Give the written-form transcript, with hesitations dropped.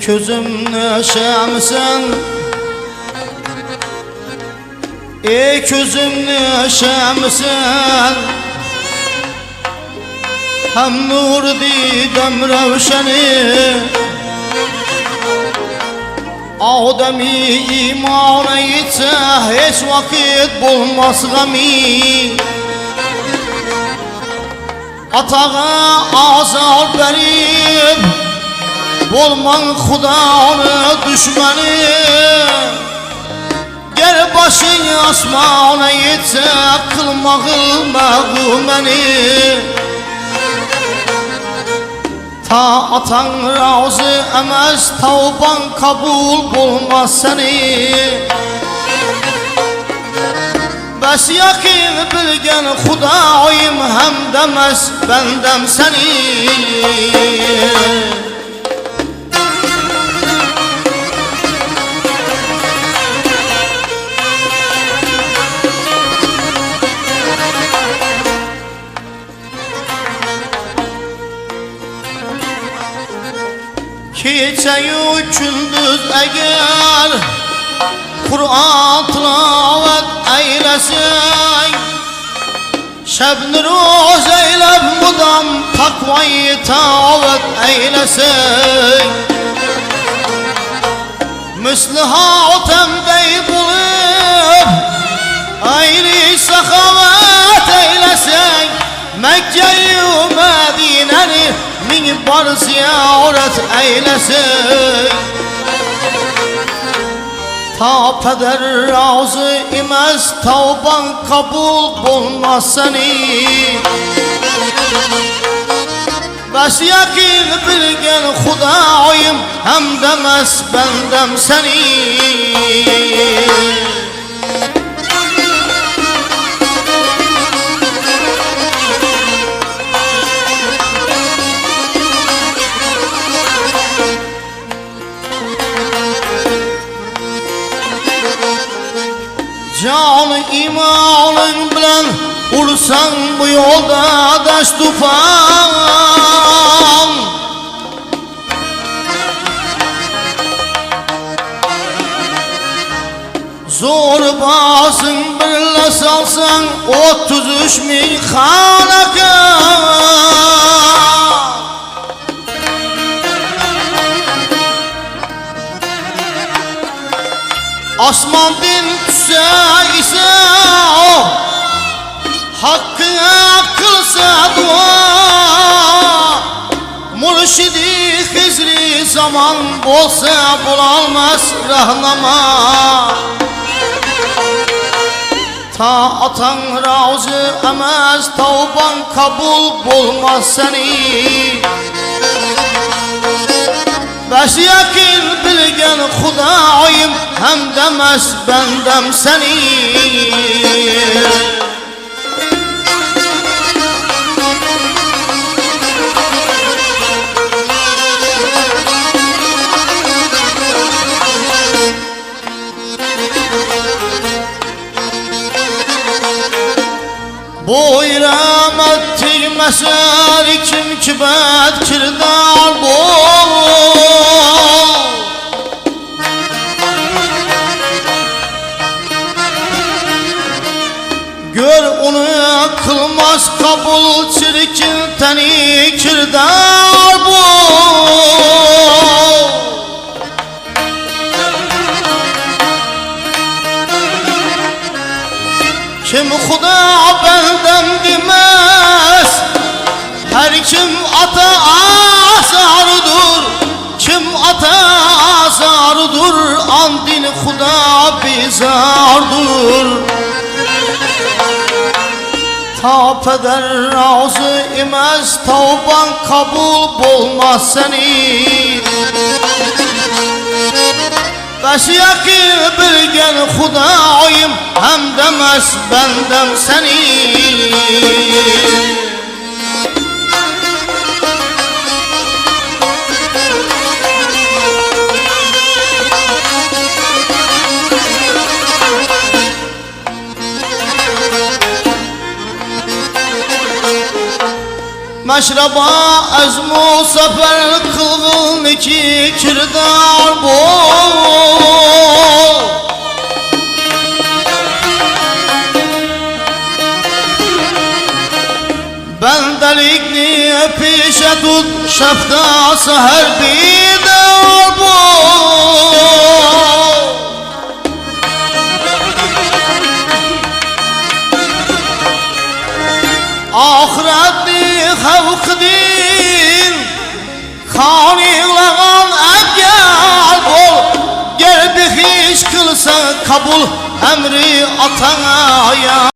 közümün şemsen, ey közümün şemsen, hem nur didem revşeni, Ademi imana yetse hiç vakit bulmaz gami. Atağa azar verip bulman Xudanı düşmeni. Gel başın asmana yetse kılmağıl məni. Ta atan razı emez tavban kabul bulmaz seni. Bəs yakin bilgen Xudayım hem demez bendem seni. Keçeyi gündüz eğer Kur'an tilavet eylesin, şebni roz eylep mudam takvayı tavet eylesin. Müslihat emdeyi bulup ayri sahavet eylesin. Mekke'yi Medine'ni min bar ziyaret eylesin. Ta peder razı imez tavban kabul bulmaz seni. Bəs yakin bilgen Xudayım hem demez bendem seni. Canı imanın bilen ursan bu yolda daş tufan. Zor basın birle salsan 33.000 halaka. Asman din tüse ise o hakkına kılsa dua. Mürşidi hizri zaman bolsa bulalmaz rahnama. Ta atan razı emez tavban kabul bulmaz seni. Bəs yakin bilgen Xudayım hem demez bendem seni. Bu iramet tilmeser kim ki bed kirdar bu. Gör onu kılmaz kabul çirkin teni kirdar bu. Kim Xuda bendem demez, her kim ata azardır. Kim ata azardır, andin Xuda bizardır. Ta peder razı imez tavban kabul bulmaz seni. Bəs yakin bilgen Xudayım hem demez bendem seni. Meşraba ezmu sefer kılgın iki kirdar bu. Bendelikni pişe tut şeftası her bir dar bu. Ahiretni havk din kanıglağın ebgel bol. Geldi hiç kılsa kabul emri atana ya.